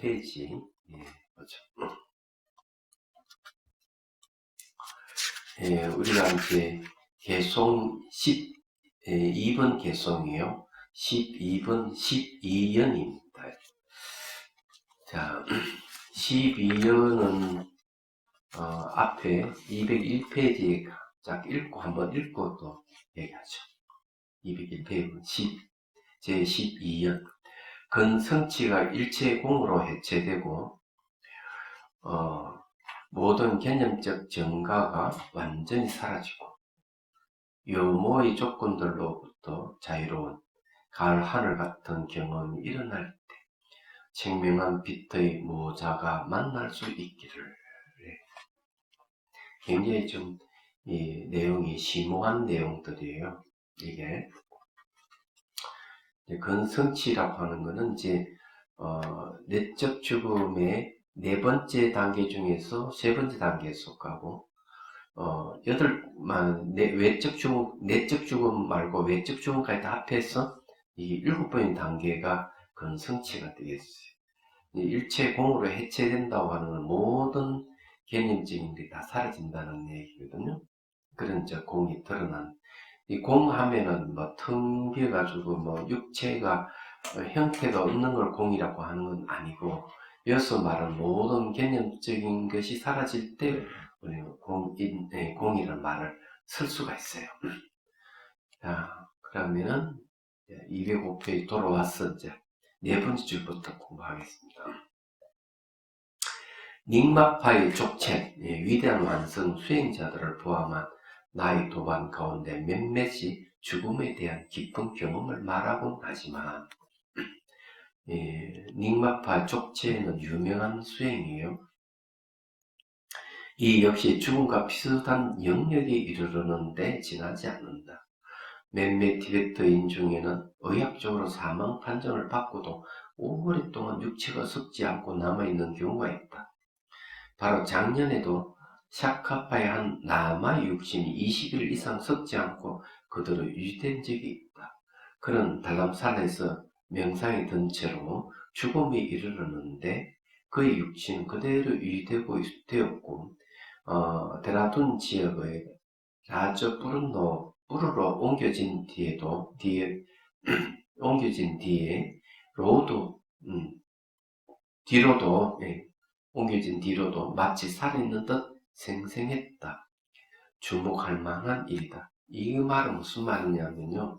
205페이지. 예, 보죠. 예, 우리가 이제 개송 12번 개송이요. 12번 12연입니다. 자, 12연은 앞에 201페이지에 쫙 읽고 한번 읽고 또 얘기하죠. 201페이지 제 12연. 근성치가 일체공으로 해체되고 모든 개념적 정가가 완전히 사라지고 유모의 조건들로부터 자유로운 가을 하늘 같은 경험이 일어날 때 청명한 빛의 모자가 만날 수 있기를. 굉장히 좀 이 내용이 심오한 내용들이에요. 이게 근성치라고 하는 것은 이제 내적 죽음의 네 번째 단계 중에서 세 번째 단계에 속하고 내적 죽음 말고 외적 죽음까지 다 합해서 이 7번의 단계가 근성치가 되겠어요. 일체 공으로 해체된다고 하는 모든 개념적인 게 다 사라진다는 얘기거든요. 그런 공이 드러난, 이 공 하면은 뭐 텅 비어가지고 뭐 육체가 형태가 없는 걸 공이라고 하는 건 아니고, 여기서 말하는 모든 개념적인 것이 사라질 때 우리는 공이라는 말을 쓸 수가 있어요. 자, 그러면은 205페이지 돌아와서 이제 네 번째 줄부터 공부하겠습니다. 닉마파의 족책, 위대한 완성 수행자들을 포함한 나의 도반 가운데 몇몇이 죽음에 대한 깊은 경험을 말하곤 하지만 닉마파 족체는 유명한 수행이에요. 이 역시 죽음과 비슷한 영역에 이르르는데 지나지 않는다. 몇몇 티베트인 중에는 의학적으로 사망 판정을 받고도 오랫동안 육체가 썩지 않고 남아있는 경우가 있다. 바로 작년에도 샤카파의 한 남아의 육신이 20일 이상 썩지 않고 그대로 유지된 적이 있다. 그는 달람산에서 명상에 든 채로 죽음에 이르렀는데 그의 육신은 그대로 유지되고 되었고 데라둔 지역의 라저 푸르로 옮겨진 뒤로도 마치 살아있는 듯 생생했다. 주목할 만한 일이다. 이 말은 무슨 말이냐면요.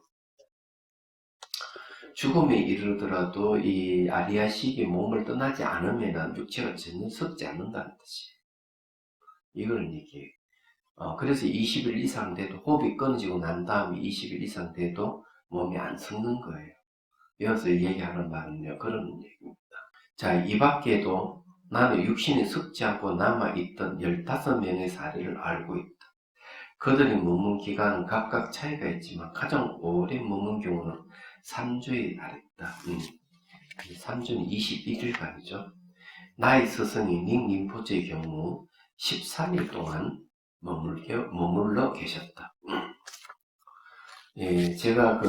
죽음에 이르더라도 이 아리아식이 몸을 떠나지 않으면 육체가 전혀 썩지 않는다는 뜻이에요. 이걸 얘기해요. 그래서 20일 이상 돼도 호흡이 끊어지고 난 다음에 20일 이상 돼도 몸이 안 썩는 거예요. 여기서 얘기하는 말은요. 그런 얘기입니다. 자, 이 밖에도 나는 육신이 썩지 않고 남아있던 15명의 사례를 알고 있다. 그들이 머문 기간은 각각 차이가 있지만 가장 오래 머문 경우는 3주에 달했다. 3주는 21일간이죠. 나의 스승이 닉림포체의 경우 13일 동안 머물러 계셨다. 제가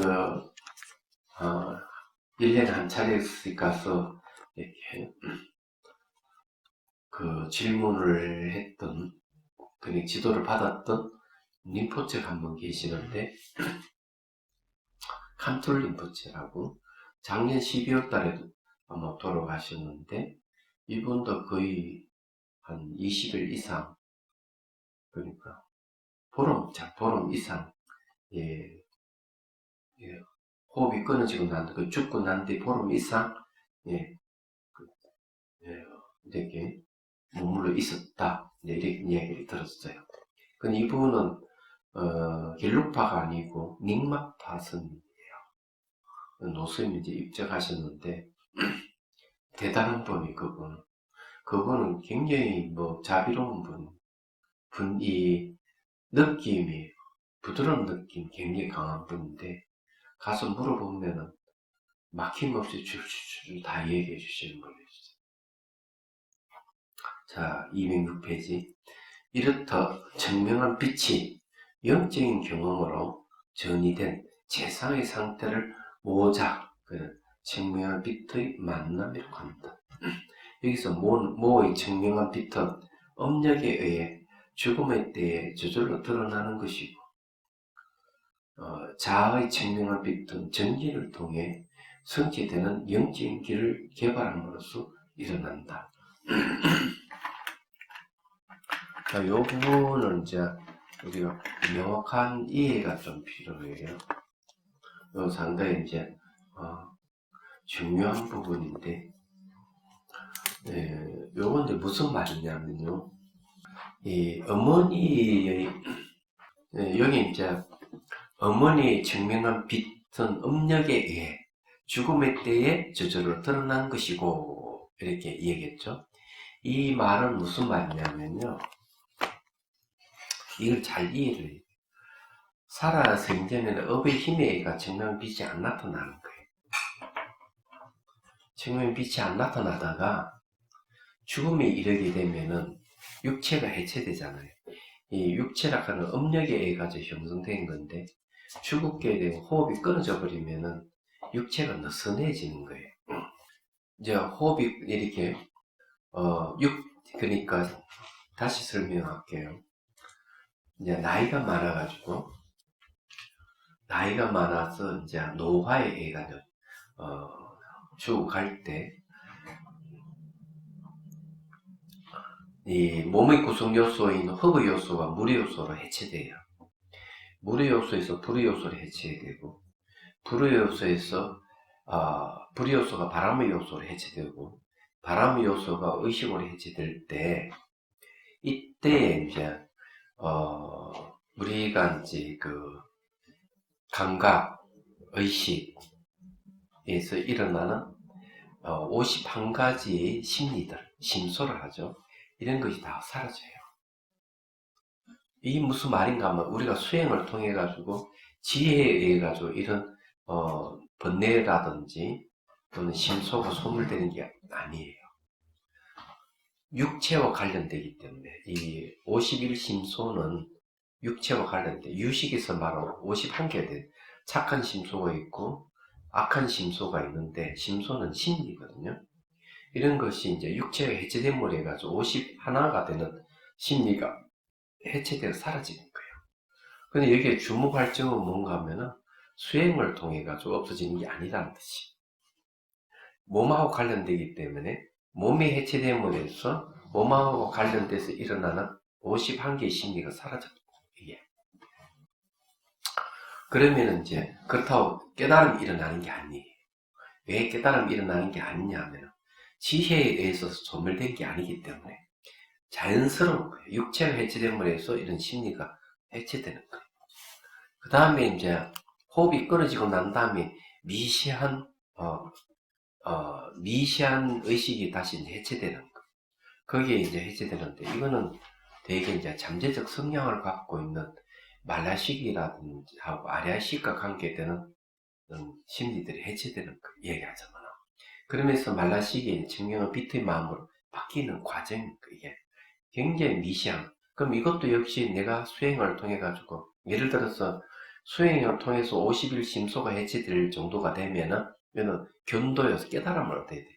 1년에 한 차례씩 가서 이렇게 질문을 했던, 지도를 받았던 림포체가 한 분 계시는데, 칸툴 림포체라고 작년 12월 달에도 아마 돌아가셨는데, 이분도 거의 한 20일 이상, 그러니까 보름 이상, 호흡이 끊어지고 죽고 난 뒤 보름 이상, 이렇게 머물러 있었다. 이렇게 이야기를 들었어요. 근데 이분은 길룩파가 아니고 닉마파 스님이에요. 노스님이 이제 입적하셨는데 대단한 분이 그분은 굉장히 자비로운 이 느낌이 부드러운 느낌 굉장히 강한 분인데 가서 물어보면은 막힘없이 줄줄줄 다 얘기해 주시는 분이었어요. 자, 206페이지. 이렇다 청명한 빛이 영적인 경험으로 전이된 재상의 상태를 모자, 청명한 빛의 만남이라고 합니다. 여기서 모의 증명한 빛은 업력에 의해 죽음의 때에 저절로 드러나는 것이고, 자아의 증명한 빛은 전기를 통해 성취되는 영적인 길을 개발함으로써 일어난다. 자, 요 부분은 이제 우리가 명확한 이해가 좀 필요해요. 요 상당히 이제 중요한 부분인데, 요건 이제 무슨 말이냐면요. 이 어머니의 여기 이제 어머니의 증명한 빛은 업력에 의해 죽음의 때에 저절로 드러난 것이고, 이렇게 얘기했죠. 이 말은 무슨 말이냐면요. 이걸 잘 이해를 해요. 살아서 이제는 업의 힘에 의해 증명한 빛이 안 나타나는 거예요. 증명한 빛이 안 나타나다가 죽음에 이르게 되면은 육체가 해체되잖아요. 이 육체라 하는 업력에 의해 가지고 형성된 건데, 죽게 되고 호흡이 끊어져 버리면은 육체가 느슨해지는 거예요. 이제 호흡이 이렇게 그러니까 다시 설명할게요. 이제 나이가 많아서 이제 노화에 의해 가지고 죽어갈 때 이 몸의 구성 요소인 흙의 요소가 물의 요소로 해체돼요. 물의 요소에서 불의 요소로 해체되고, 불의 요소에서 불의 요소가 바람의 요소로 해체되고, 바람의 요소가 의식으로 해체될 때, 이때 이제 우리가 이제 그 감각, 의식에서 일어나는 51가지의 심리들, 심소를 하죠. 이런 것이 다 사라져요. 이게 무슨 말인가 하면 우리가 수행을 통해 가지고 지혜에 의해 가지고 이런 번뇌라든지 또는 심소가 소멸되는 게 아니에요. 육체와 관련되기 때문에 이 51심소는 육체와 관련돼 유식에서 말하는 51개가 돼. 착한 심소가 있고 악한 심소가 있는데, 심소는 심리거든요. 이런 것이 이제 육체가 해체됨으로 해가지고 51가 되는 심리가 해체되어 사라지는 거예요. 근데 여기에 주목할 점은 뭔가 하면은 수행을 통해 가지고 없어지는 게 아니라는 뜻이. 몸하고 관련되기 때문에 몸이 해체됨으로 해서 몸하고 관련돼서 일어나는 51개의 심리가 사라졌고, 이게. 그러면 이제 그렇다고 깨달음이 일어나는 게 아니에요. 왜 깨달음이 일어나는 게 아니냐면 지혜에 의해서 소멸된 게 아니기 때문에 자연스러운 거예요. 육체가 해체됨으로 해서 이런 심리가 해체되는 거예요. 그 다음에 이제 호흡이 끊어지고 난 다음에 미시한 의식이 다시 이제 해체되는 거예요. 거기에 이제 해체되는데, 이거는 되게 이제 잠재적 성향을 갖고 있는 말라식이라든지 하고 아리아식과 관계되는 심리들이 해체되는 거 얘기하잖아요. 그러면서 말라식이 증명한 빛의 마음으로 바뀌는 과정인 거, 이게 굉장히 미시한. 그럼 이것도 역시 내가 수행을 통해 가지고, 예를 들어서 수행을 통해서 50일 심소가 해체될 정도가 되면은 이거는 견도여서 깨달음을 얻어야 돼요.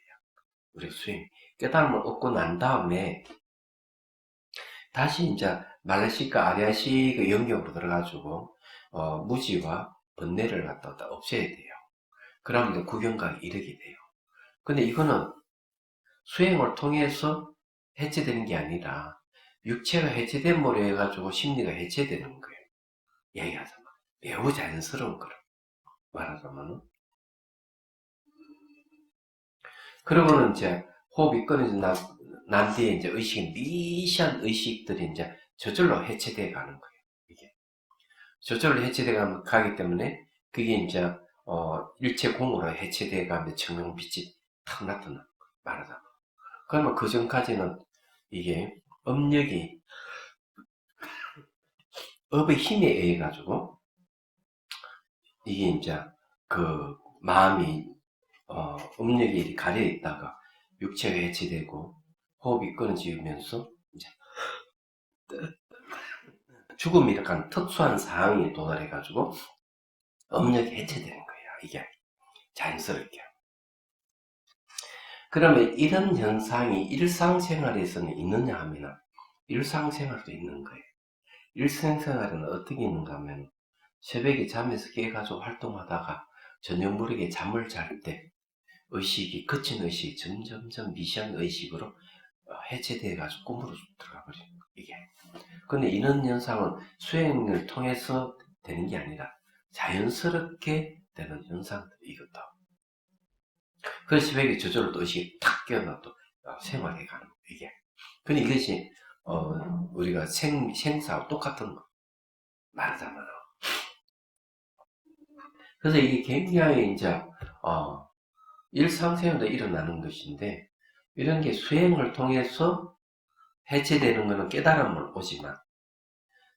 우리 수행 깨달음을 얻고 난 다음에 다시 이제 말레식과 아리아식의 영역으로 들어가지고 무지와 번뇌를 갖다 없애야 돼요. 그러면 이제 구경각에 이르게 돼요. 근데 이거는 수행을 통해서 해체되는 게 아니라 육체가 해체됨으로 해가지고 심리가 해체되는 거예요. 얘기하자면 매우 자연스러운 거로 말하자면은. 그러고는 이제 호흡이 끊어진 난 뒤에 이제 미시한 의식들이 이제 저절로 해체돼 가는 거예요. 이게 저절로 해체돼 가기 때문에 그게 이제 일체 공으로 해체돼 가면 증명빛이 탁 나타나는 거예요. 말하자면. 그러면 그 전까지는 이게 업력이 업의 힘에 의해 가지고 이게 이제 그 마음이 업력이 가려 있다가 육체가 해체되고 호흡이 끊어지면서 이제 죽음이 약간 특수한 상황에 도달해 가지고 업력이 해체되는 거예요. 이게 자연스럽게. 그러면 이런 현상이 일상생활에서는 있느냐 하면 일상생활도 있는 거예요. 일상생활은 어떻게 있는가 하면 새벽에 잠에서 깨가지고 활동하다가 저녁 무렵에 잠을 잘 때 의식이, 거친 의식이 점점점 미시한 의식으로 해체돼가지고 꿈으로 들어가 버리는 거예요, 이게. 근데 이런 현상은 수행을 통해서 되는 게 아니라 자연스럽게 되는 현상들이거든. 그래서 새벽에 저절로 또 의식이 탁 깨어나 또 생활해 가는 거예요, 이게. 근데 이것이 우리가 생사하고 똑같은 거 말하자면. 그래서 이게 굉장히 이제 일상생활에 일어나는 것인데, 이런 게 수행을 통해서 해체되는 것은 깨달음을 오지만,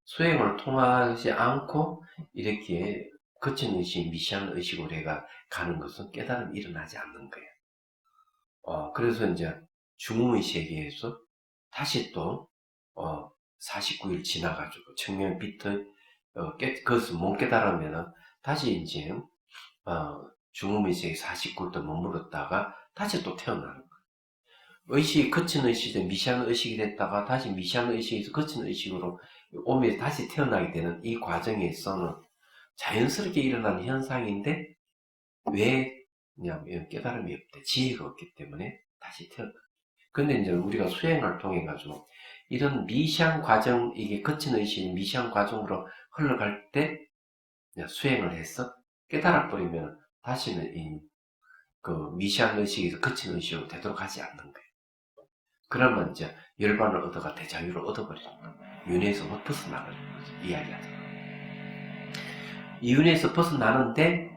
수행을 통하지 않고 이렇게 거친 의식, 미시한 의식으로 해가 가는 것은 깨달음이 일어나지 않는 거예요. 그래서 이제 중음의 세계에서 다시 또 49일 지나가지고 청명 빛의 그것을 못 깨달으면 다시 이제 중음의 세계 49일 머물렀다가 다시 또 태어나는 거예요. 의식이 거친 의식이 미시한 의식이 됐다가 다시 미시한 의식에서 거친 의식으로 오면 다시 태어나게 되는 이 과정에서는 자연스럽게 일어나는 현상인데, 왜 그냐면 깨달음이 없대, 지혜가 없기 때문에 다시 태어나. 근데 이제 우리가 수행을 통해 가지고 이런 미시한 과정, 이게 거친 의식이 미시한 과정으로 흘러갈 때 수행을 해서 깨달아 버리면 다시는 그 미시한 의식에서 거친 의식으로 되도록 하지 않는 거예요. 그러면 이제 열반을 얻어가 대자유를 얻어버리는 거예요. 윤회에서 못 벗어나버리는 거죠, 이야기하죠. 이 윤회에서 벗어나는데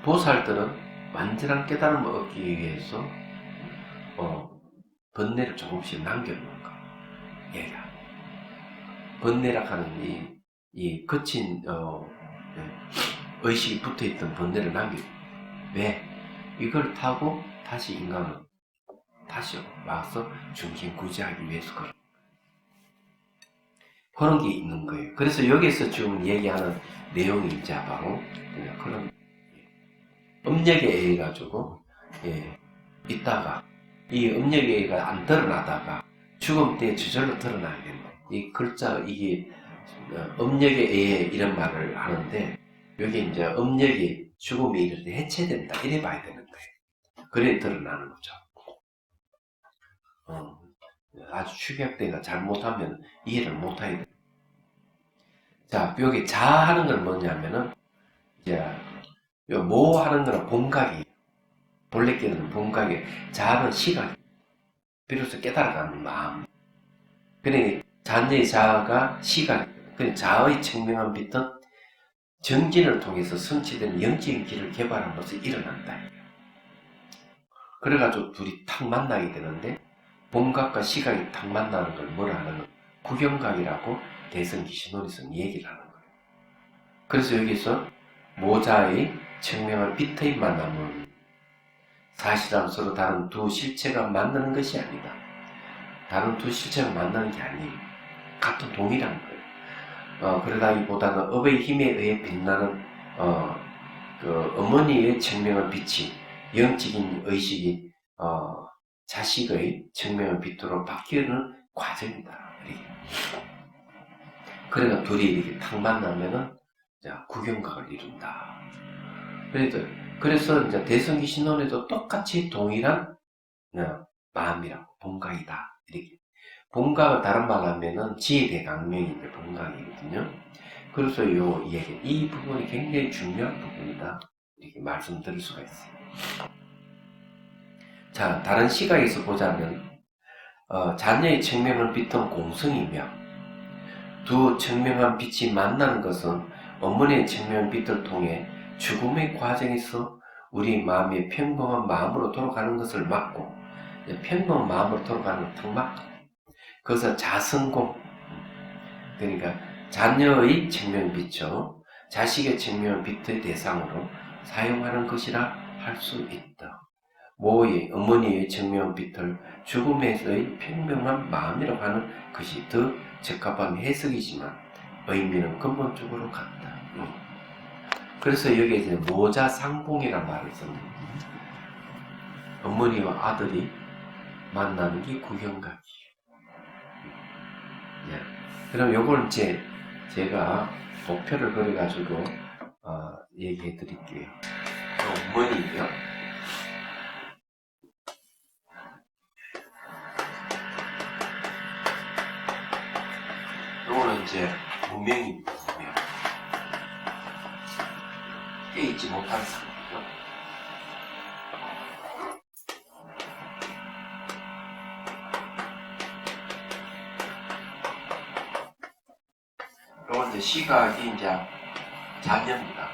보살들은 완전한 깨달음을 얻기 위해서 번뇌를 조금씩 남겨놓는 거예요. 얘가 번뇌라 하는 이 거친 의식이 붙어있던 번뇌를 남겨요. 왜? 이걸 타고 다시 인간은 다시 와서 중심구제하기 위해서 그런 게 있는 거예요. 그래서 여기서 지금 얘기하는 내용이 이제 바로 그런 업력에 의해 가지고 있다가 이 업력에 의해 안 드러나다가 죽음 때 저절로 드러나게 된다. 이 글자 이게 업력에 의해 이런 말을 하는데, 여기 이제 업력이 죽음에 이를 때 해체된다 이래 봐야 되는 거예요. 그래 드러나는 거죠. 아주 축약되가 잘못하면 이해를 못하게 돼요. 자, 여기 자하는 건 뭐냐면은 이제 모 하는 거는 본각이에요. 본래 깨닫는 본각이, 자는 시각. 비로소 깨달아가는 마음. 그러니 잔재의 자아가 시각. 그러니 자의 청명한 빛은 정진을 통해서 성취된 영적인 길을 개발한 것이 일어난다. 그래가지고 둘이 탁 만나게 되는데, 본각과 시각이 탁 만나는 걸 뭐라 하는 구경각이라고 대성기신론에서는 얘기를 하는 거예요. 그래서 여기서 모자의 청명한 빛의 만남은 사실은 서로 다른 두 실체가 만나는 것이 아니다. 다른 두 실체가 만나는 게 아니에요. 같은 동일한 거예요. 그러다기보다는 업의 힘에 의해 빛나는 그 어머니의 청명한 빛이 영적인 의식이 자식의 청명한 빛으로 바뀌는 과정이다. 그러니까 둘이 이렇게 탁 만나면은 구경각을 이룬다. 그래서 이제 대성기 신론에도 똑같이 동일한 마음이라고, 본각이다. 이렇게. 본각을 다른 말로 하면은 지혜대강명인데 본각이거든요. 그래서 이 부분이 굉장히 중요한 부분이다. 이렇게 말씀드릴 수가 있어요. 자, 다른 시각에서 보자면, 자녀의 청명한 빛은 공성이며, 두 청명한 빛이 만나는 것은 어머니의 청명한 빛을 통해 죽음의 과정에서 우리 마음이 평범한 마음으로 돌아가는 것을 막고, 평범한 마음으로 돌아가는 것을 탁 막고, 그것을 자성공, 그러니까 자녀의 청명한 빛을 자식의 청명한 빛의 대상으로 사용하는 것이라 할 수 있다. 모의 어머니의 청명한 빛을 죽음에서의 평명한 마음이라고 하는 것이 더 적합한 해석이지만 의미는 근본적으로 같다. 그래서 여기에 이제 모자상봉이라는 말을 씁니다. 어머니와 아들이 만나는 게 구경각이에요. 예. 그럼 요걸 이제 제가 도표를 그려가지고 얘기해 드릴게요. 어머니요. 요거는 이제 무명입니다. 무명. 깨있지 못한 상태죠. 요건 이제 시각이 이제 자녀입니다.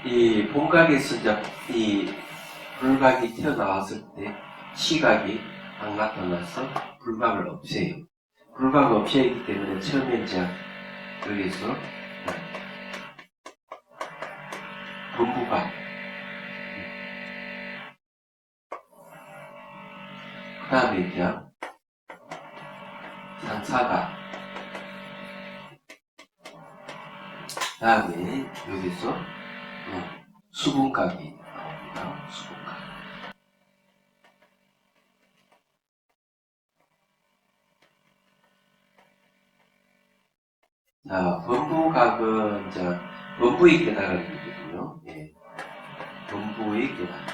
이 본각에서 이제 이 불각이 튀어나왔을 때 시각이 딱 나타나서 불각을 없애요. 불각을 없애기 때문에 처음에 이제 여기서 분부각, 그 다음에 이제 상사각, 그 다음에 여기서 수분각이 나옵니다. 수분각. 자, 범부각은 이제 범부의 깨달음이거든요. 예. 범부의 깨달음.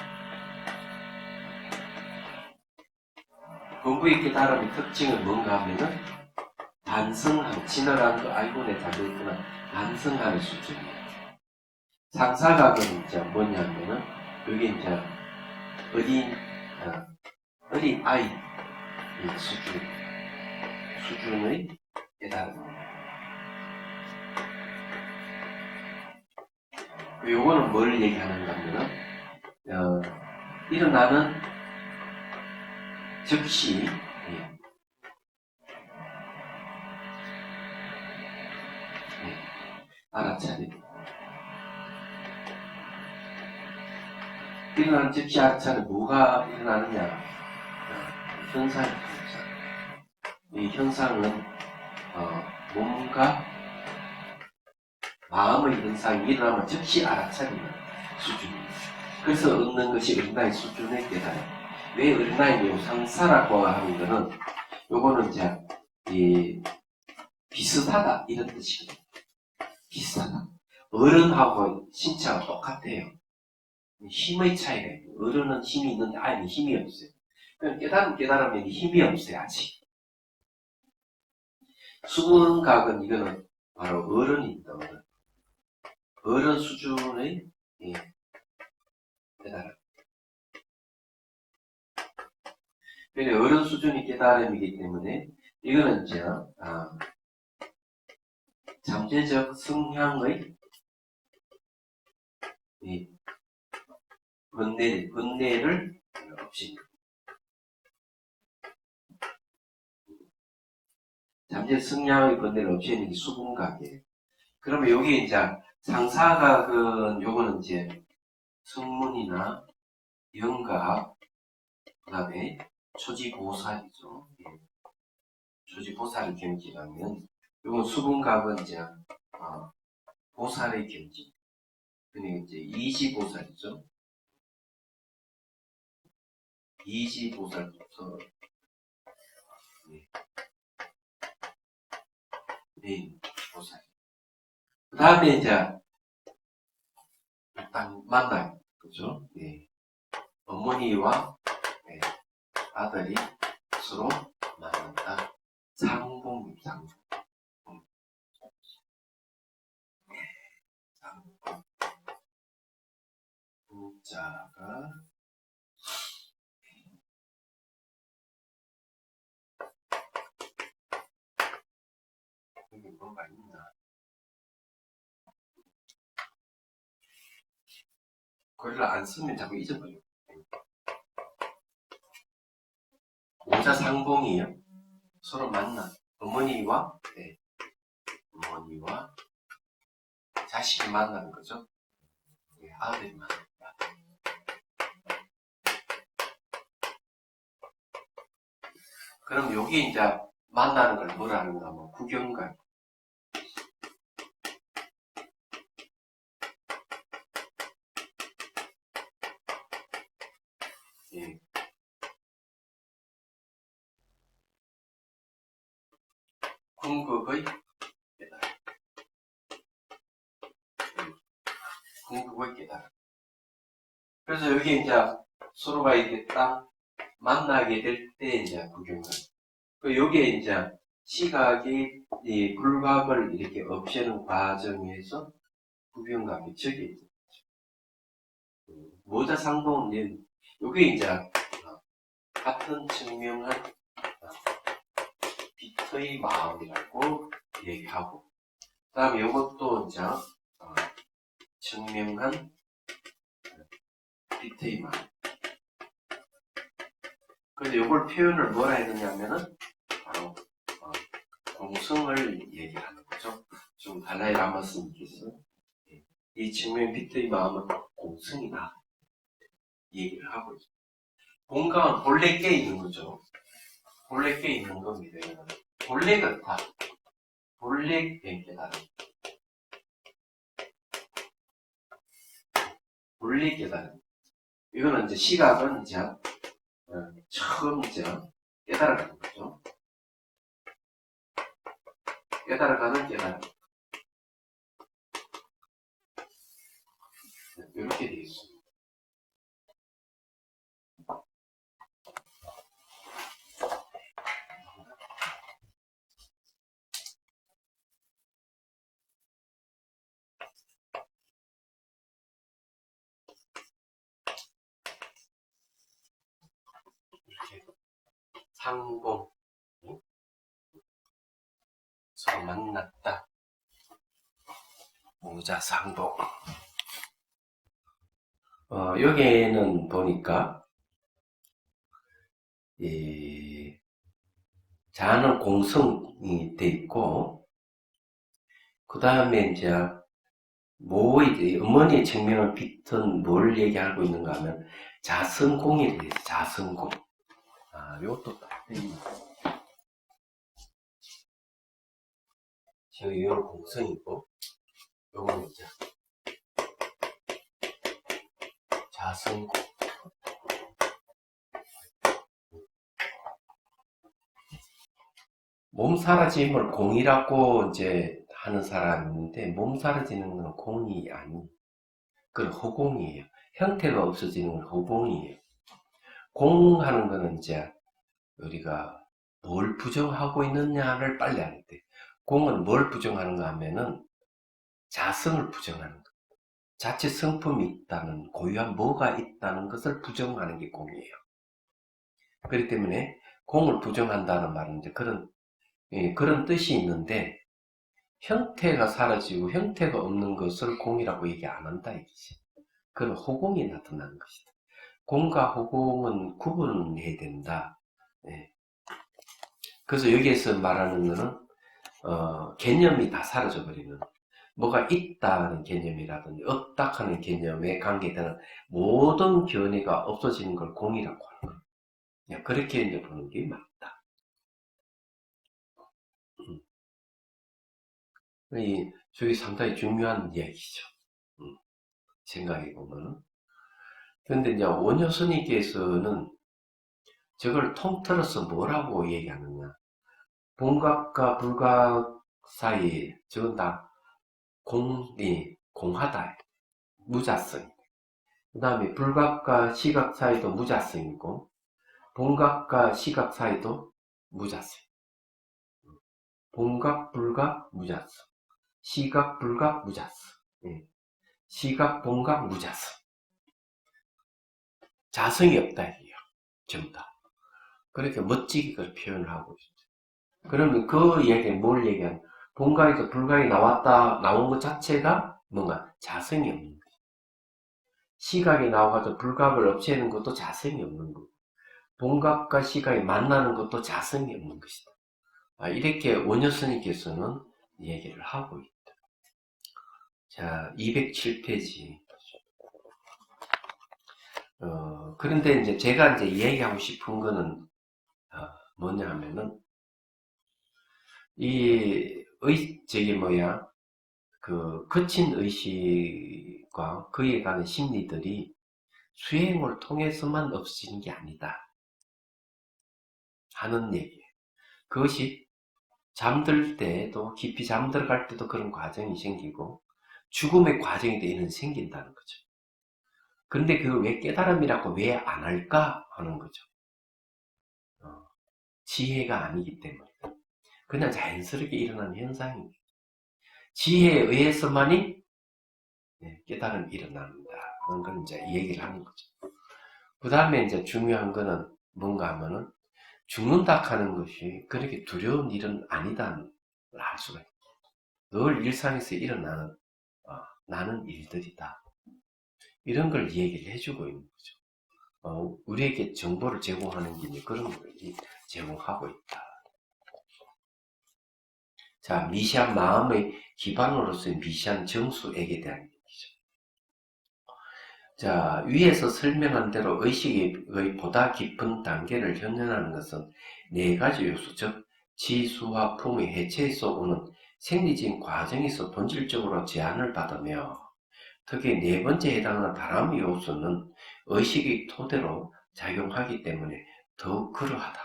범부의 깨달음의 특징은 뭔가 하면은 반성하는, 진화라는 거 알고 내 자격있구나. 반성하는 수준이에요. 상사각은 이제 뭐냐면은, 그게 이제 어린 아이 수준의 깨달음입니다. 요거는 뭘 얘기하는가 하면은, 일어나는 즉시, 알아차림. 일어나는 즉시 알아차림, 뭐가 일어나느냐? 현상이 현상. 이 현상은, 몸과 마음의 현상이 일어나면 즉시 알아차리는 수준입니다. 그래서 얻는 것이 어린아이 수준의 깨달음. 왜 어린아이냐고 상사라고 하는 거는, 요거는 이제, 비슷하다, 이런 뜻이거든요. 비슷하다. 어른하고 신체가 똑같아요. 힘의 차이가 있고, 어른은 힘이 있는데 아이는 힘이 없어요. 그럼 깨달으면 힘이 없어요, 아직. 수분각은 이거는 바로 어른입니다, 어른. 어른 수준의 깨달음. 그러니까 어른 수준의 깨달음이기 때문에 이거는 이제 잠재적 성향의 번뇌를 없입니다. 잠재적 성향의 번뇌를 없애는 게 수분각이에요. 그러면 여기 이제 상사각은 요거는 이제 성문이나 영각, 그 다음에 초지보살이죠. 초지보살의 경지라면, 요건 수분각은 이제 보살의 경지. 그러니까 이제 이지보살이죠. 이지보살부터 메인 보살. 그 다음에 이제 일단 만나요. 그죠? 어머니와 아들이 서로 만난다. 상봉입니다. 상봉. 상봉. 부자가 여기 뭐가 있나? 글을 안 쓰면 자꾸 잊어버려요. 오자 상봉이에요. 서로 만나. 어머니와 자식이 만나는 거죠. 아들이 만난다. 그럼 여기 이제 만나는 걸 뭐라는가 하면 구경각. 예. 궁극의 깨달음. 궁극의 깨달음. 그래서 여기 이제 서로가 이렇게 딱 만나게 될 때 이제 구경을. 그 여기에 이제 시각이 이 불각을 이렇게 없애는 과정에서 구경각이 저기 있죠. 모자상봉은 여기 이제 같은 증명한 빛의 마음이라고 얘기하고, 그 다음에 이것도 이제 증명한 빛의 마음. 그래서 이걸 표현을 뭐라 했느냐면은 바로 공성을 얘기하는 거죠. 좀 달라이 라마 스님께서 이 증명 빛의 마음은 공성이다 얘기를 하고 있어요. 공감은 본래 깨 있는 거죠. 본래 깨 있는 겁니다. 본래 같다. 본래 깨달음. 본래 깨달음. 이거는 이제 시각은 이제 처음 이제 깨달아가는 거죠. 깨달아가는 깨달음. 이렇게 되어 있습니다. 이렇게 상봉, 서로 만났다. 모자상봉. 여기에는 보니까 이 자는 공성이 돼 있고, 그 다음에 이제 어머니의 증명을 빛은 뭘 얘기하고 있는가 하면 자성공이 돼 있어요. 자성공. 요것도 딱 지금 이거는 공성이고, 요거는 이제 자성공. 몸 사라짐을 공이라고 이제 하는 사람인데, 몸 사라지는 건 공이 아니, 그건 허공이에요. 형태가 없어지는 건 허공이에요. 공하는 거는 이제 우리가 뭘 부정하고 있느냐를 빨리 알 때, 공은 뭘 부정하는가 하면은 자성을 부정하는 거. 자체 성품이 있다는, 고유한 뭐가 있다는 것을 부정하는 게 공이에요. 그렇기 때문에 공을 부정한다는 말은 이제 그런 뜻이 있는데, 형태가 사라지고 형태가 없는 것을 공이라고 얘기 안 한다 이거지. 그건 허공이 나타나는 것이다. 공과 허공은 구분해야 된다. 네. 그래서 여기에서 말하는 것은 개념이 다 사라져 버리는, 뭐가 있다는 개념이라든지 없다 하는 개념에 관계되는 모든 견해가 없어지는 걸 공이라고 하는 거예요. 그냥 그렇게 이제 보는 게 맞다. 저게 상당히 중요한 이야기죠. 생각해 보면은. 그런데 이제 원효스님께서는 저걸 통틀어서 뭐라고 얘기하느냐. 본각과 불각 사이에 저건 다 공하다. 무자성. 그 다음에 불각과 시각 사이도 무자성이고, 본각과 시각 사이도 무자성. 본각, 불각, 무자성. 시각, 불각, 무자성. 시각, 본각, 무자성. 자성이 없다 이게요. 전부 다. 그렇게 멋지게 그걸 표현을 하고 있어요. 그러면 그 얘기는 뭘 얘기하는? 본각에서 불각이 나온 것 자체가 뭔가 자성이 없는 거예요. 시각이 나와가지고 불각을 없애는 것도 자성이 없는 거고, 본각과 시각이 만나는 것도 자성이 없는 것이다. 이렇게 원효스님께서는 얘기를 하고 있다. 자, 207페이지. 그런데 이제 제가 이제 얘기하고 싶은 거는 뭐냐 하면은 그 거친 의식과 그에 관한 심리들이 수행을 통해서만 없어지는 게 아니다 하는 얘기예요. 그것이 잠들 때도 깊이 잠들어갈 때도 그런 과정이 생기고 죽음의 과정에도 이런 생긴다는 거죠. 그런데 그걸 왜 깨달음이라고 왜 안 할까 하는 거죠. 지혜가 아니기 때문에 그냥 자연스럽게 일어나는 현상입니다. 지혜에 의해서만이 깨달음이 일어납니다. 그런 건 이제 얘기를 하는 거죠. 그 다음에 이제 중요한 거는 뭔가 하면은 죽는다 하는 것이 그렇게 두려운 일은 아니다를 알 수가 있어요. 늘 일상에서 일어나는 나는 일들이다. 이런 걸 얘기를 해주고 있는 거죠. 우리에게 정보를 제공하는 게 그런 걸 제공하고 있다. 자, 미시한 마음의 기반으로서의 미시한 정수액에 대한 얘기죠. 자, 위에서 설명한 대로 의식의 보다 깊은 단계를 현현하는 것은 네 가지 요소, 즉 지수와 풍의 해체에서 오는 생리적인 과정에서 본질적으로 제한을 받으며 특히 네 번째에 해당하는 바람의 요소는 의식의 토대로 작용하기 때문에 더욱 그러하다.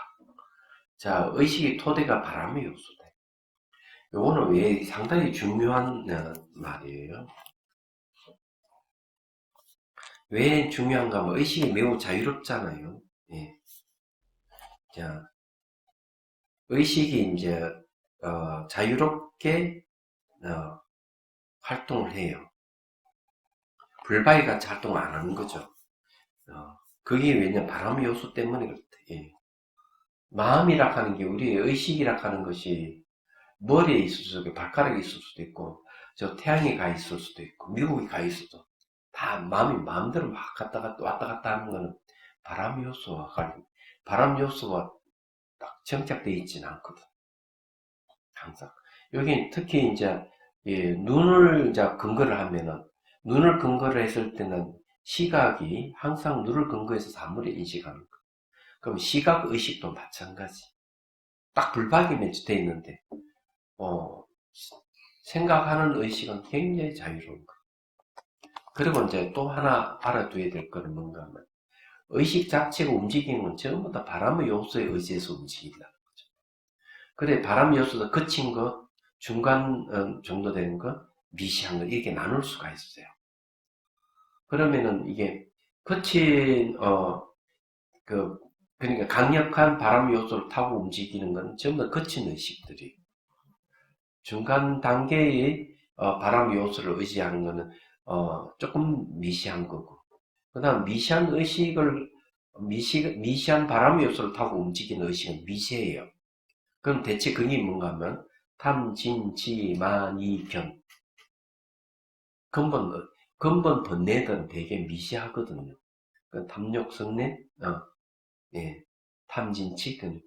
자, 의식의 토대가 바람의 요소다. 요거는 왜 상당히 중요한 말이에요. 왜 중요한가 하면 의식이 매우 자유롭잖아요. 예. 자, 의식이 이제 자유롭게 활동을 해요. 불바위같이 활동을 안 하는 거죠. 그게 왜냐 바람의 요소 때문에 그렇다. 예. 마음이라 하는 게 우리의 의식이라 하는 것이 머리에 있을 수도 있고 발가락에 있을 수도 있고 저 태양에 가 있을 수도 있고 미국에 가 있어도 다 마음이 마음대로 막 왔다 갔다 하는 거는 바람 요소와 바람 요소가 딱 정착되어 있지는 않거든. 항상 여기 특히 이제 눈을 이제 근거를 하면은 눈을 근거로 했을 때는 시각이 항상 눈을 근거해서 사물을 인식하는 거. 그럼 시각 의식도 마찬가지. 딱 불박이 매치되어 있는데 생각하는 의식은 굉장히 자유로운 거. 그리고 이제 또 하나 알아둬야 될 거는 뭔가 하면 의식 자체가 움직이는 건 전부 다 바람의 요소에 의지해서 움직인다는 거죠. 그래 바람의 요소도 거친 거, 중간 정도 되는 거, 미시한 거 이렇게 나눌 수가 있어요. 그러면은 이게 거친 그러니까 강력한 바람 요소를 타고 움직이는 건 전부 다 거친 의식들이 중간 단계의 바람 요소를 의지하는 거는 조금 미시한 거고 그 다음 미시한 의식을 미시한 바람 요소를 타고 움직이는 의식은 미세해요. 그럼 대체 그게 뭔가 하면 탐, 진, 지, 만, 이, 견 근본 번뇌들은 되게 미시하거든요. 그 탐욕, 성냄, 예, 탐진치, 그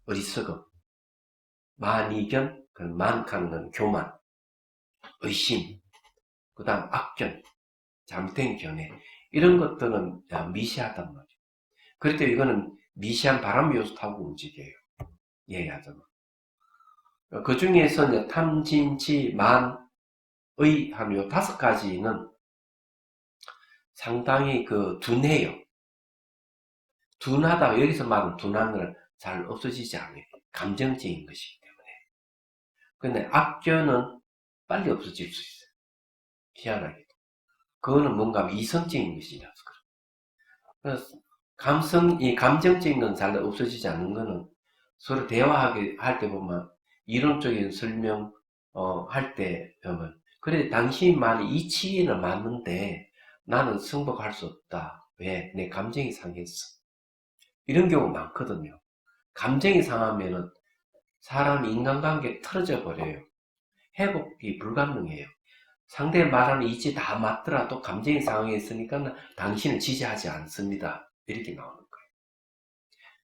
어리석음, 만이견, 그 만하는 건 교만, 의심, 그 다음 악견, 잘못된 견해 이런 것들은 미시하단 말이에요. 그럴 때 이거는 미시한 바람 요소 타고 움직여요. 이해하잖아. 그 중에서 이제 탐진치, 만의 한 요 5가지는 상당히 둔해요. 둔하다 여기서 말하는 둔한 걸 잘 없어지지 않아요. 감정적인 것이기 때문에. 근데 악견은 빨리 없어질 수 있어요. 희한하게도. 그거는 뭔가 이성적인 것이라서 그래요. 그래서 이 감정적인 건 잘 없어지지 않는 거는 서로 대화하게 할 때 보면 이론적인 설명 할 때 보면 그래 당신 말이 이치는 맞는데 나는 승복할 수 없다. 왜? 내 감정이 상했어. 이런 경우 많거든요. 감정이 상하면은 사람 인간관계 틀어져 버려요. 회복이 불가능해요. 상대 말하는 이치 다 맞더라도 감정이 상했으니까 당신은 지지하지 않습니다. 이렇게 나오는 거예요.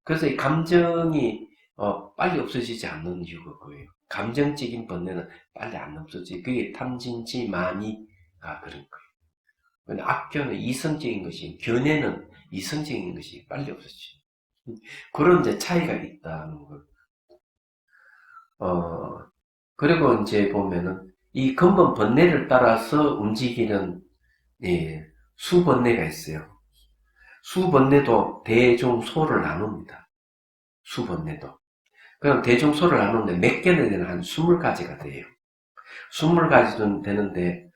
그래서 이 감정이 빨리 없어지지 않는 이유가 그거예요. 감정적인 번뇌는 빨리 안 없어지. 그게 탐진치 만이가 그런 거예요. 근데 악견은 이성적인 것이, 견해는 이성적인 것이 빨리 없어지. 그런 이제 차이가 있다는 걸. 그리고 이제 보면은 이 근본 번뇌를 따라서 움직이는 수번뇌가 있어요. 수번뇌도 대중소를 나눕니다. 수번뇌도. 그럼 대중소를 나누는데 몇 개나 되나 한 20가지가 돼요. 20가지는 되는데,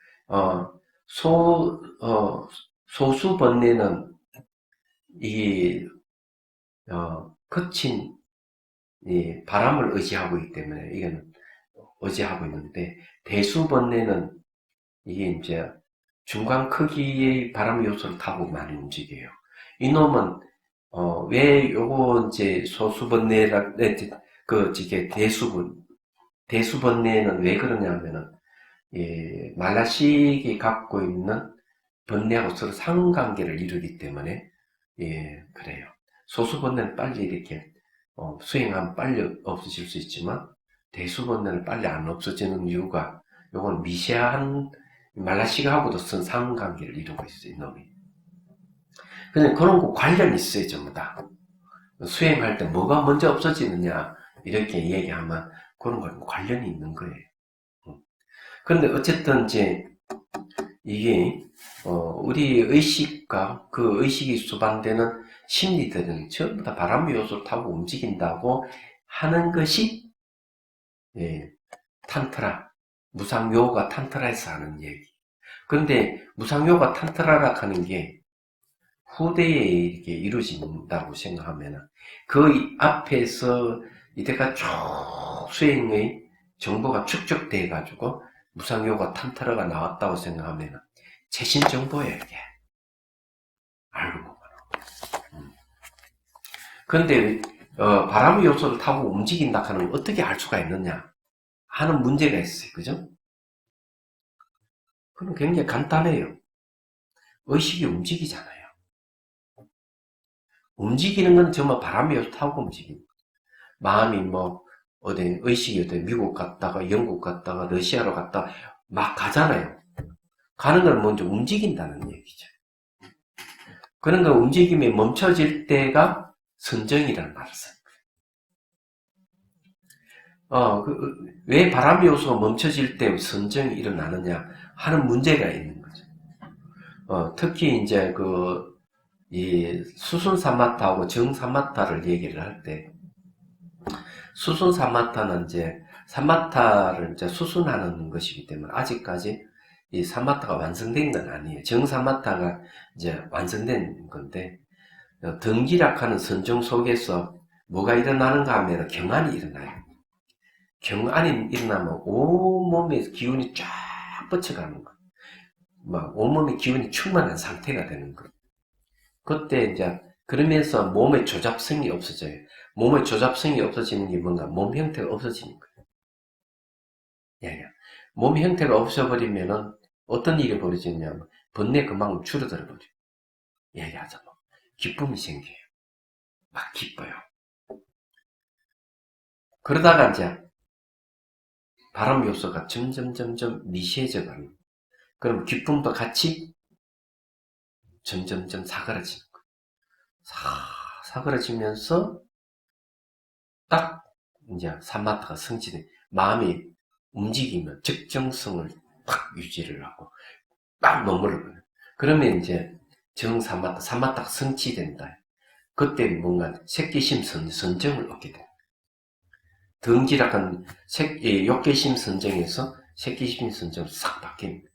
소수번뇌는 거친 이 바람을 의지하고 있기 때문에 이거는 의지하고 있는데, 대수번뇌는 이게 이제 중간 크기의 바람 요소를 타고 많이 움직여요. 이놈은 왜 요거 이제 소수번뇌라 이게 대수번뇌는 왜 그러냐면은 말라식이 갖고 있는 번뇌하고 서로 상관관계를 이루기 때문에 그래요. 소수번뇌는 빨리 이렇게 수행하면 빨리 없어질 수 있지만 대수번뇌는 빨리 안 없어지는 이유가 요건 미세한 말라식하고도 선 상관관계를 이루고 있어요, 이놈이. 근데 그런 거 관련이 있어요, 전부 다. 수행할 때 뭐가 먼저 없어지느냐 이렇게 얘기하면 그런 건 관련이 있는 거예요. 그런데 어쨌든 이제 이게 우리 의식과 그 의식이 수반되는 심리들은 전부 다 바람 요소를 타고 움직인다고 하는 것이 탄트라, 무상요가 탄트라에서 하는 얘기. 그런데 무상요가 탄트라라 하는 게 후대에 이렇게 이루어진다고 생각하면 그 앞에서 이때가 쭉 수행의 정보가 축적돼 가지고 무상요가 탄트라가 나왔다고 생각하면 최신 정보예요, 이게. 알고 보면. 그런데 바람 요소를 타고 움직인다 하는 걸 어떻게 알 수가 있느냐 하는 문제가 있어요, 그죠? 그럼 굉장히 간단해요. 의식이 움직이잖아요. 움직이는 건 정말 바람 요소 타고 움직입니다. 마음이 어디 의식이 어디 미국 갔다가 영국 갔다가 러시아로 갔다가 막 가잖아요. 가는 걸 먼저 움직인다는 얘기죠. 그런 거 움직임이 멈춰질 때가 선정이라는 말을 써요. 왜 바람 요소가 멈춰질 때 선정이 일어나느냐 하는 문제가 있는 거죠. 특히 이제 이 수순 사마타하고 정 사마타를 얘기를 할 때, 수순 사마타는 이제 사마타를 이제 수순하는 것이기 때문에 아직까지 이 사마타가 완성된 건 아니에요. 정 사마타가 이제 완성된 건데, 등기락하는 선정 속에서 뭐가 일어나는가 하면 경안이 일어나요. 경안이 일어나면 온몸의 기운이 쫙 뻗쳐가는 거. 막 온몸의 기운이 충만한 상태가 되는 거. 그때 이제 그러면서 몸의 조잡성이 없어져요. 몸의 조잡성이 없어지는 게 뭔가 몸 형태가 없어지는 거예요. 몸 형태가 없어버리면은 어떤 일이 벌어지냐면 번뇌 그만큼 줄어들어 버려요. 얘기하자 뭐 기쁨이 생겨요. 막 기뻐요. 그러다가 이제 바람 요소가 점점 미세해져 가는. 그럼 기쁨도 같이 점점 사그라지는 거예요. 사그라지면서 딱 이제 사마타가 성취돼. 마음이 움직이면 적정성을 딱 유지를 하고 딱 머무르 버려요. 그러면 이제 사마타가 성취된다. 그때 뭔가 색계심 선정을 얻게 돼요. 덩지락한 욕계심 선정에서 색계심 선정으로 싹 바뀝니다.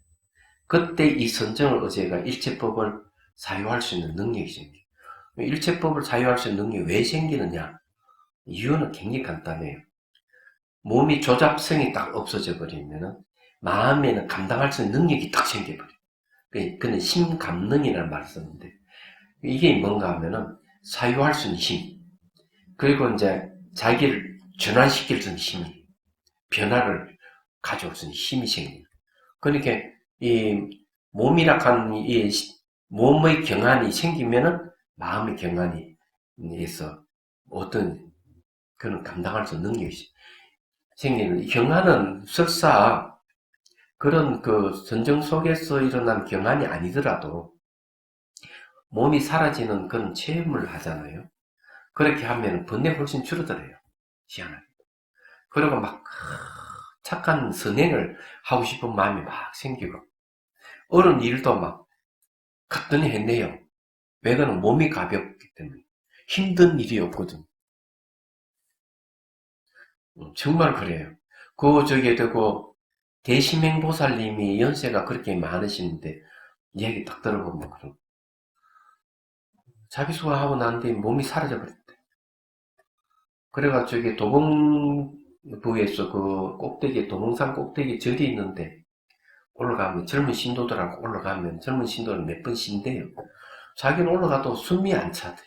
그때 이 선정을 어제가 일체법을 사유할 수 있는 능력이 생겨요. 일체법을 사유할 수 있는 능력이 왜 생기느냐? 이유는 굉장히 간단해요. 몸이 조잡성이 딱 없어져 버리면은 마음에는 감당할 수 있는 능력이 딱 생겨버려요. 그는 심감능이라는 말을 썼는데 이게 뭔가 하면은 사유할 수 있는 힘, 그리고 이제 자기를 전환시킬 수 있는 힘이, 변화를 가져올 수 있는 힘이 생겨요. 그러니까 이 몸이락한 이 몸의 경안이 생기면은 마음의 경안이 있어 어떤 그런 감당할 수 있는 능력이 생기는. 경안은 설사 그런 선정 속에서 일어난 경안이 아니더라도 몸이 사라지는 그런 체험을 하잖아요. 그렇게 하면 번뇌가 훨씬 줄어들어요. 희한하게. 그리고 막 착한 선행을 하고 싶은 마음이 막 생기고 어려운 일도 막 갔더니 했네요. 왜 그러면 몸이 가볍기 때문에. 힘든 일이 없거든. 정말 그래요. 저게 되고, 대심행보살님이 연세가 그렇게 많으신데, 이야기 딱 들어보면, 그럼. 자기수화하고 난 뒤에 몸이 사라져버렸대. 그래가 저기 도봉부에서 그 꼭대기, 도봉산 꼭대기 절이 있는데, 올라가면, 젊은 신도들하고 올라가면, 젊은 신도는 몇 번 쉰대요. 자기는 올라가도 숨이 안 차대.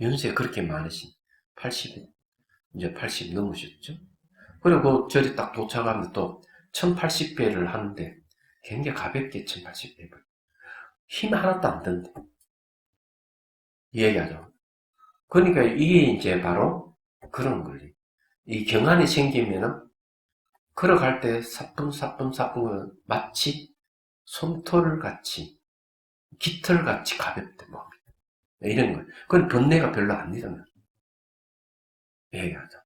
연세 그렇게 많으신, 80, 이제 80 넘으셨죠? 그리고 절이 딱 도착하면 또 1080배를 하는데 굉장히 가볍게 1080배. 힘 하나도 안 든대. 이 얘기하죠. 그러니까 이게 이제 바로 그런 거예요. 이 경안이 생기면은 걸어갈 때 사뿐사뿐 마치 솜털같이 깃털같이 가볍대 뭐 이런 거. 그건 번뇌가 별로 안 일어나. 얘기하죠.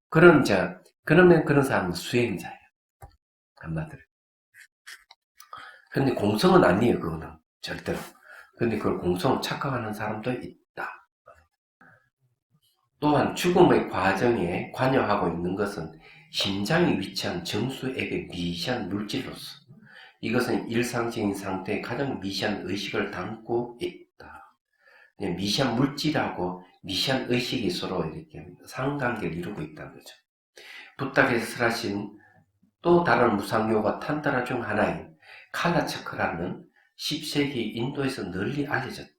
그러면 그런 사람은 수행자예요. 한마디로. 근데 공성은 아니에요, 그거는. 절대로. 근데 그걸 공성을 착각하는 사람도 있다. 또한 죽음의 과정에 관여하고 있는 것은 심장에 위치한 정수액의 미시한 물질로서 이것은 일상적인 상태의 가장 미시한 의식을 담고 있다. 미시한 물질하고 미시한 의식이 서로 이렇게 상관관계를 이루고 있다는 거죠. 부탁에서 설하신 또 다른 무상요가 탄타라 중 하나인 칼라차크라는 10세기 인도에서 널리 알려졌다.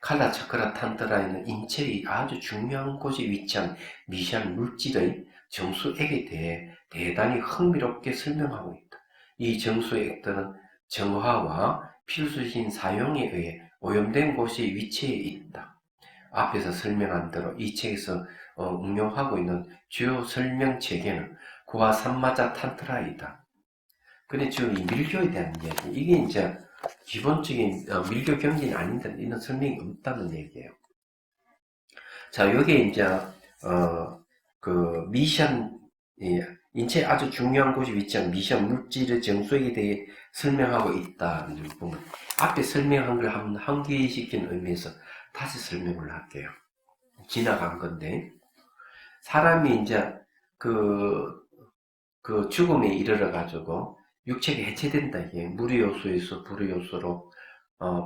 칼라차크라 탄타라에는 인체의 아주 중요한 곳에 위치한 미시한 물질의 정수액에 대해 대단히 흥미롭게 설명하고 있다. 이 정수액들은 정화와 필수적인 사용에 의해 오염된 곳에 위치해 있다. 앞에서 설명한 대로 이 책에서 응용하고 있는 주요 설명 체계는 구와 삼마자 탄트라이다. 근데 지금 이 밀교에 대한 이야기, 이게 이제 기본적인 밀교 경전이 아닌데 이런 설명이 없다는 얘기예요. 자, 요게 이제 그 미션, 인체에 아주 중요한 곳이 위치한 미션 물질의 정수액에 대해 설명하고 있다는 부분. 앞에 설명한 걸 한번 환기시키는 의미에서 다시 설명을 할게요. 지나간 건데, 사람이 이제 그 죽음에 이르러가지고 육체가 해체된다 이게 물의 요소에서 불의 요소로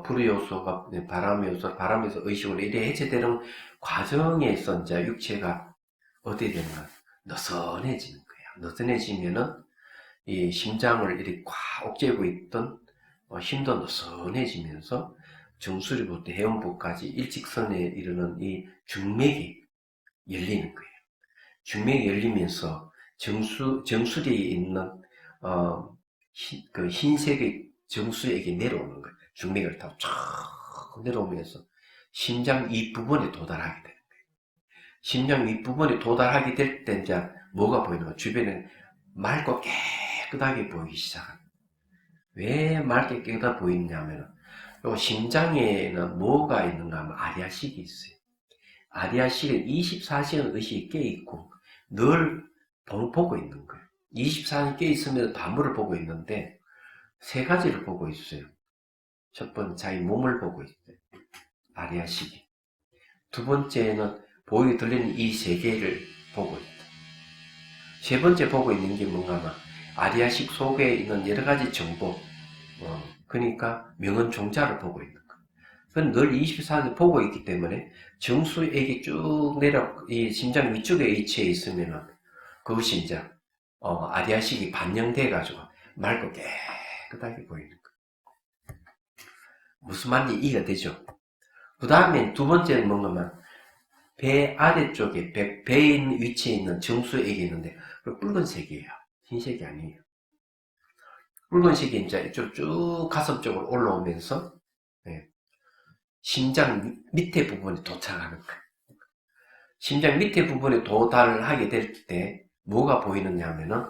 불의 요소가 바람의 요소, 바람에서 의식으로 이래 해체되는 과정에서 이제 육체가 어떻게 되는가 느슨해지는 거예요. 느슨해지면은 이 심장을 이렇게 꽉 억제고 있던 힘도 느슨해지면서 정수리부터 해음부까지 일직선에 이르는 이 중맥이 열리는 거예요. 중맥이 열리면서 정수리에 있는 그 흰색의 정수액이 내려오는 거예요. 중맥을 타고 쫙 내려오면서 심장 윗부분에 도달하게 돼요. 심장 윗부분에 도달하게 될 때 이제 뭐가 보이는 거예요? 주변에 맑고 깨끗하게 보이기 시작합니다. 왜 맑게 깨끗하게 보이냐면 요 심장에는 뭐가 있는가 하면 아리아식이 있어요. 아리아식은 24시간 의식이 깨있고 늘 보고 있는 거예요. 24시간 깨있으면 밤을 보고 있는데 세 가지를 보고 있어요. 첫 번째, 자기 몸을 보고 있어요. 아리아식이. 두 번째는 보이고 들리는 이 세계를 보고 있다. 세 번째 보고 있는 게 뭔가 하면 아리아식 속에 있는 여러 가지 정보, 그러니까 명언 종자를 보고 있는 거예요. 그건 늘 24시간 보고 있기 때문에 정수액이 쭉 내려 이 심장 위쪽에 위치해 있으면은 그것이 이제 아리아식이 반영돼 가지고 맑고 깨끗하게 보이는 거예요. 무슨 말인지 이해가 되죠? 그 다음에 두 번째는 뭔가면 배 아래쪽에 배에 있는 위치에 있는 정수액이 있는데 붉은색이에요. 흰색이 아니에요. 붉은색이 이제 이쪽 쭉 가슴 쪽으로 올라오면서 심장 밑에 부분에 도착하는 거예요. 심장 밑에 부분에 도달을 하게 될 때 뭐가 보이느냐 하면은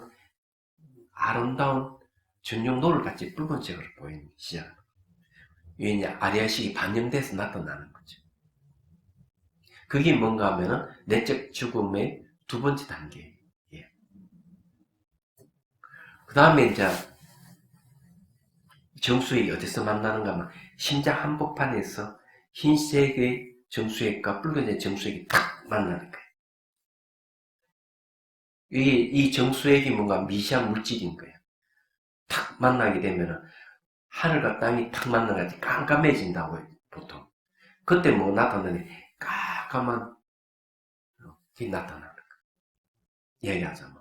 아름다운 전용 노을같이 붉은색으로 보이는 시작. 왜냐 아리아식이 반영돼서 나타나는 거죠. 그게 뭔가 하면은 내적 죽음의 두 번째 단계예요. 그 다음에 이제 정수액이 어디서 만나는가 하면 심장 한복판에서 흰색의 정수액과 붉은색 정수액이 탁 만나는 거예요. 이 정수액이 뭔가 미세한 물질인 거예요. 탁 만나게 되면은 하늘과 땅이 탁 만나가지고 깜깜해진다고 해요, 보통. 그때 뭐 나타나니 깜깜한 게 나타나는 거예요. 이야기하자면.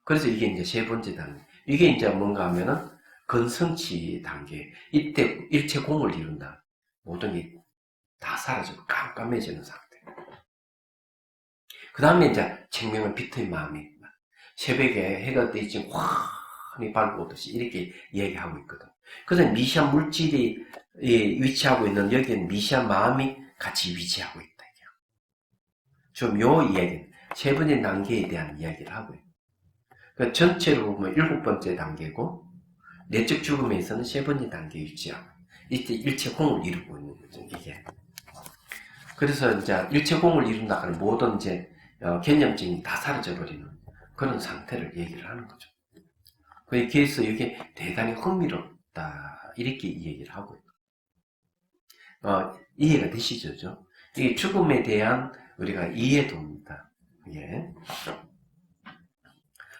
그래서 이게 이제 세 번째 단계. 이게 이제 뭔가 하면은 건성치 단계. 이때 일체 공을 이룬다. 모든 게 다 사라지고 깜깜해지는 상태. 그 다음에 이제 생명은 빛의 마음이 새벽에 해가 뜨지 환히 밝고오듯이 이렇게 얘기하고 있거든. 그래서 미시한 물질이 위치하고 있는 여기는 미시한 마음이 같이 위치하고 있다. 좀 요 이야기는 세 번째 단계에 대한 이야기를 하고요. 그러니까 전체로 보면 7번째 단계고 내적 죽음에서는 세 번째 단계에 위치하고 이때 일체공을 이루고 있는 거죠. 이게. 그래서 이제 일체공을 이룬다 하는 모든 이제 개념증이 다 사라져버리는 그런 상태를 얘기를 하는 거죠. 그래서 이게 대단히 흥미롭다 이렇게 얘기를 하고요. 이해가 되시죠? 이게 죽음에 대한 우리가 이해도입니다. 예.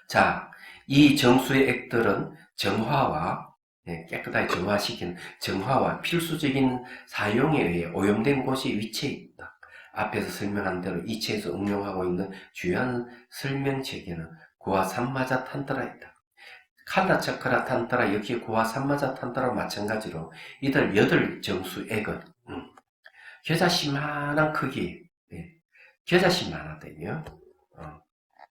자, 이 정수의 액들은 정화와 깨끗하게 정화시키는 정화와 필수적인 사용에 의해 오염된 곳이 위치해 있다. 앞에서 설명한 대로 이체에서 응용하고 있는 주요한 설명체계는 구화 삼마자 탄타라이다. 칼라 차크라 탄타라 역시 구화 삼마자 탄타라와 마찬가지로 이들 8정수액은 겨자씨만한 크기, 겨자씨만하대요.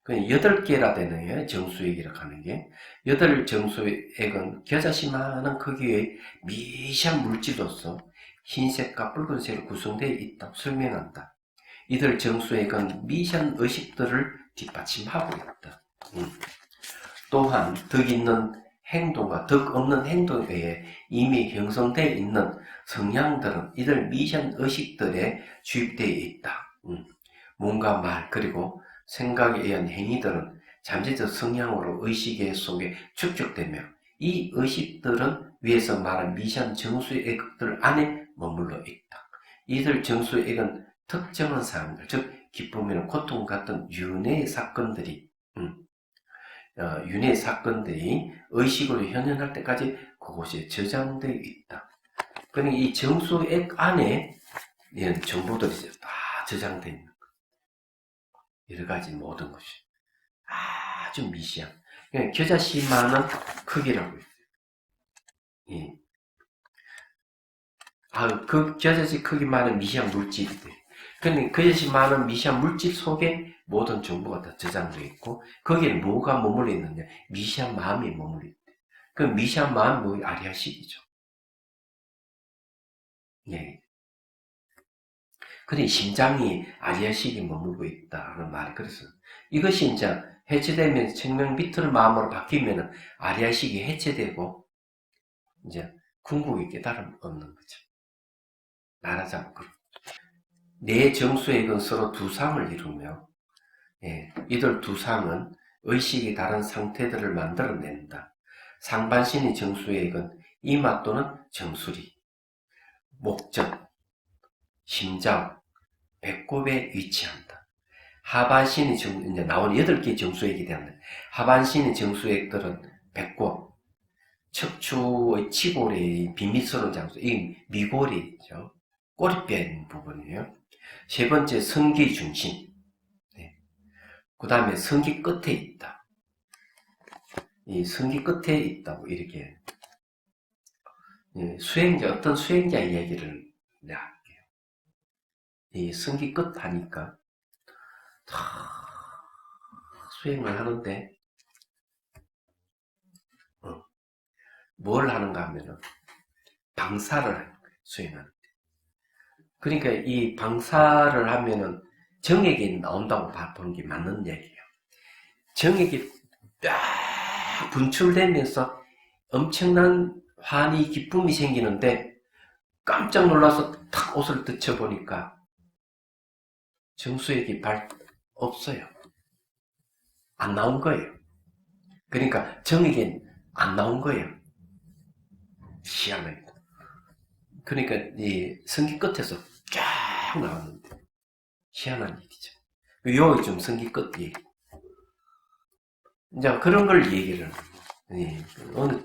그 8개라 되네요. 정수액이라고 하는 게. 8정수액은 겨자씨만한 크기의 미세한 물질로서 흰색과 붉은색으로 구성되어 있다고 설명한다. 이들 정수액은 미세한 의식들을 뒷받침하고 있다. 또한 덕 있는 행동과 덕 없는 행동에 의해 이미 형성되어 있는 성향들은 이들 미세한 의식들에 주입되어 있다. 몸과 말 그리고 생각에 의한 행위들은 잠재적 성향으로 의식의 속에 축적되며 이 의식들은 위에서 말한 미세한 정수의 액들 안에 머물러 있다. 이들 정수의 액은 특정한 사람들, 즉 기쁨이나 고통 같은 윤회의 사건들이 의식으로 현현할 때까지 그곳에 저장되어 있다. 그러니까 이 정수액 안에 이런 정보들이 다 저장되어 있는 여러 가지 모든 것이 아주 미시한 겨자씨만한 크기라고 했어요. 예. 그 겨자씨 크기만한 미시한 물질이 돼. 근데 겨자씨만한 미시한 물질 속에 모든 정보가 다 저장되어 있고 거기에 뭐가 머물러 있느냐? 미시한 마음이 머물러 있대. 그 미시한 마음이 뭐 아리아식이죠. 예. 근데 심장이 아리아식이 머물고 있다는 말이 그래서 이것이 이제 해체되면 생명 비틀 마음으로 바뀌면 아리아식이 해체되고 이제 궁극의 깨달음 얻는 거죠. 말하자면 내 정수액은 서로 두 상을 이루며 이들 두 상은 의식이 다른 상태들을 만들어낸다. 상반신의 정수액은 이마 또는 정수리, 목젖, 심장, 배꼽에 위치한다. 하반신의 이제 나온 8개의 정수액이 되는데 하반신의 정수액들은 배꼽, 척추의 치골의 비밀스러운 장소, 이 미골이죠. 꼬리뼈인 부분이에요. 세 번째 성기 중심. 그 다음에 성기 끝에 있다. 이 성기 끝에 있다고 이렇게 어떤 수행자 이야기를 내가 할게요. 이 성기 끝 하니까 다 수행을 하는데 뭘 하는가 하면은 방사를 하는 거예요. 수행하는 데. 그러니까 이 방사를 하면은 정액이 나온다고 보는 게 맞는 얘기예요. 정액이 딱 분출되면서 엄청난 환희, 기쁨이 생기는데 깜짝 놀라서 탁 옷을 뜯쳐보니까 정수액이 없어요. 안 나온 거예요. 그러니까 정액이 안 나온 거예요. 희한합니다. 그러니까 이 성기 끝에서 쫙 나왔는데 희한한 일이죠. 요게 좀 성기 끝 얘기. 이제 그런 걸 얘기를 어느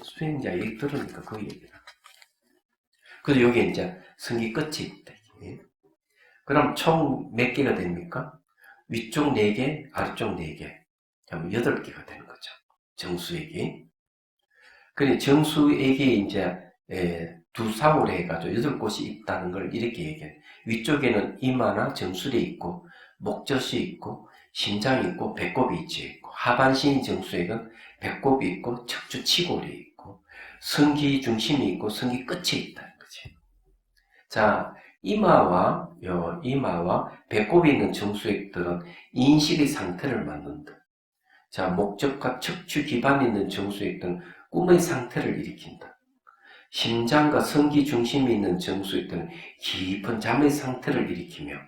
수행자 얘기 들으니까 그 얘기를. 그래서 여기 이제 성기 끝이 있다. 그럼 총 몇 개가 됩니까? 위쪽 4개, 아래쪽 4개. 하면 8개가 되는 거죠. 정수액이. 그러니 정수액이 이제 두 상으로 해가지고 8곳이 있다는 걸 이렇게 얘기해요. 위쪽에는 이마나 정수리 있고, 목젖이 있고, 심장이 있고, 배꼽이 있고, 하반신 정수액은 배꼽이 있고, 척추 치골이 있고, 성기 중심이 있고, 성기 끝이 있다는 거지. 자, 이마와 배꼽에 있는 정수액들은 인식의 상태를 만든다. 자, 목젖과 척추 기반에 있는 정수액들은 꿈의 상태를 일으킨다. 심장과 성기 중심에 있는 정수액들은 깊은 잠의 상태를 일으키며,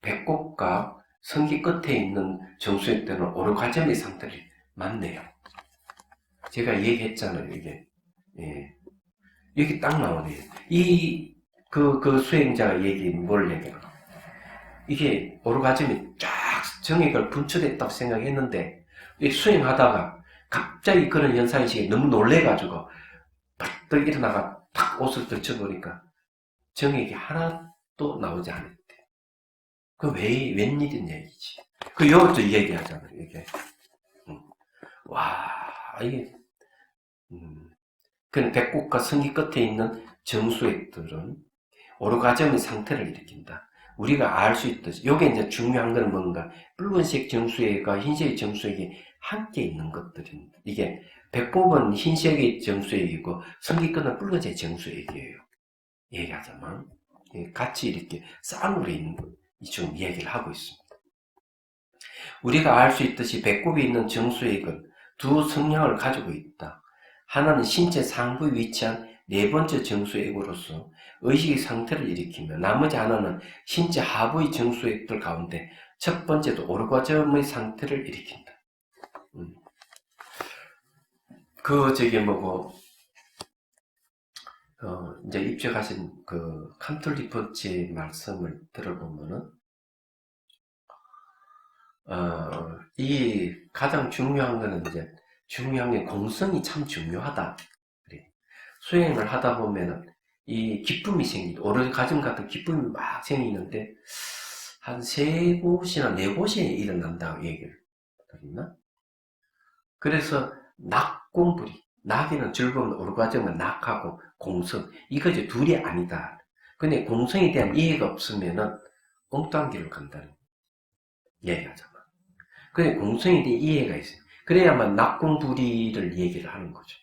배꼽과 성기 끝에 있는 정수액들은 오르가즘의 상태를 만나요. 제가 얘기했잖아요, 이게. 여기 딱 나오네요. 그 수행자가 뭘 얘기해요? 이게 오르가즘이 쫙 정액을 분출했다고 생각했는데, 수행하다가 갑자기 그런 현상이 너무 놀래가지고, 벌떡 일어나가 탁 옷을 덜쳐보니까 정액이 하나도 나오지 않았대. 웬일인 얘기지. 요것도 얘기하잖아요, 이게. 와, 이게, 그 배꼽과 성기 끝에 있는 정수액들은 오르가즘의 상태를 일으킨다. 우리가 알 수 있듯이, 요게 이제 중요한 건 뭔가, 붉은색 정수액과 흰색 정수액이 함께 있는 것들입니다. 이게, 배꼽은 흰색의 정수액이고, 성기 끝은 붉은색 정수액이에요. 얘기하자면. 같이 이렇게 쌍으로 있는 거, 지금 얘기를 하고 있습니다. 우리가 알 수 있듯이 배꼽에 있는 정수액은 두 성향을 가지고 있다. 하나는 신체 상부에 위치한 4번째 정수액으로서 의식의 상태를 일으키며, 나머지 하나는 신체 하부의 정수액들 가운데 첫 번째도 오르가즘의 상태를 일으킨다. 이제 입적하신 그 칸톨 리퍼치 말씀을 들어보면은, 이 가장 중요한 거는 중요한 게 공성이 참 중요하다. 그래. 수행을 하다 보면은 이 기쁨이 생기죠. 오르가즘 같은 기쁨이 막 생기는데, 한 3곳이나 4곳에 일어난다고 얘기를 드렸나? 그래서 낙공불이, 낙에는 즐거운 오르가즘은 낙하고 공성, 이거지 둘이 아니다. 근데 공성에 대한 이해가 없으면은 엉뚱한 길을 간다는 얘기하잖아. 근데 공성에 대한 이해가 있어요. 그래야만 낙공불이를 얘기를 하는 거죠.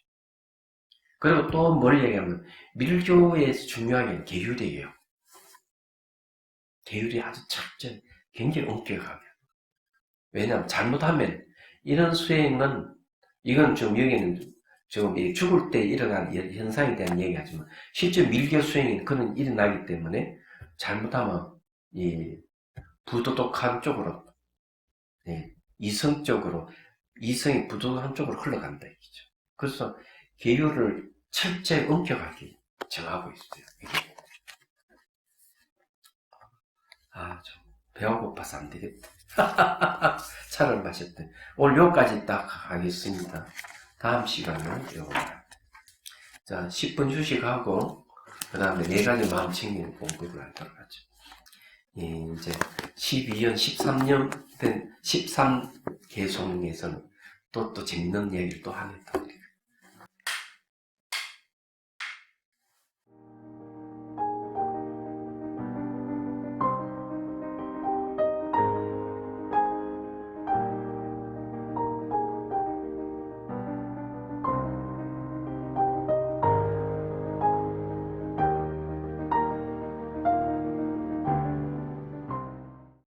그리고 또 뭘 얘기하면, 밀교에서 중요한 게 계율이에요. 계율이 아주 철저히, 굉장히 엄격하게. 왜냐하면 잘못하면, 이런 수행은, 이건 좀 여기는 좀 죽을 때 일어난 현상에 대한 얘기하지만, 실제 밀교 수행이 그런 일어나기 때문에, 잘못하면, 이 부도덕한 쪽으로, 이성적으로, 이성이 부도덕한 쪽으로 흘러간다, 이거죠. 그래서, 계율을 철저히 엄격하게 정하고 있어요. 좀 배가 고파서 안 되겠다. 차를 마셨더니. 오늘 여기까지 딱 하겠습니다. 다음 시간은 요거. 자, 10분 휴식하고, 그 다음에 4가지 마음 챙기는 공부를 하도록 하죠. 이제 12년, 13년 된 13개송에서는 또 재밌는 얘기를 또 하겠다.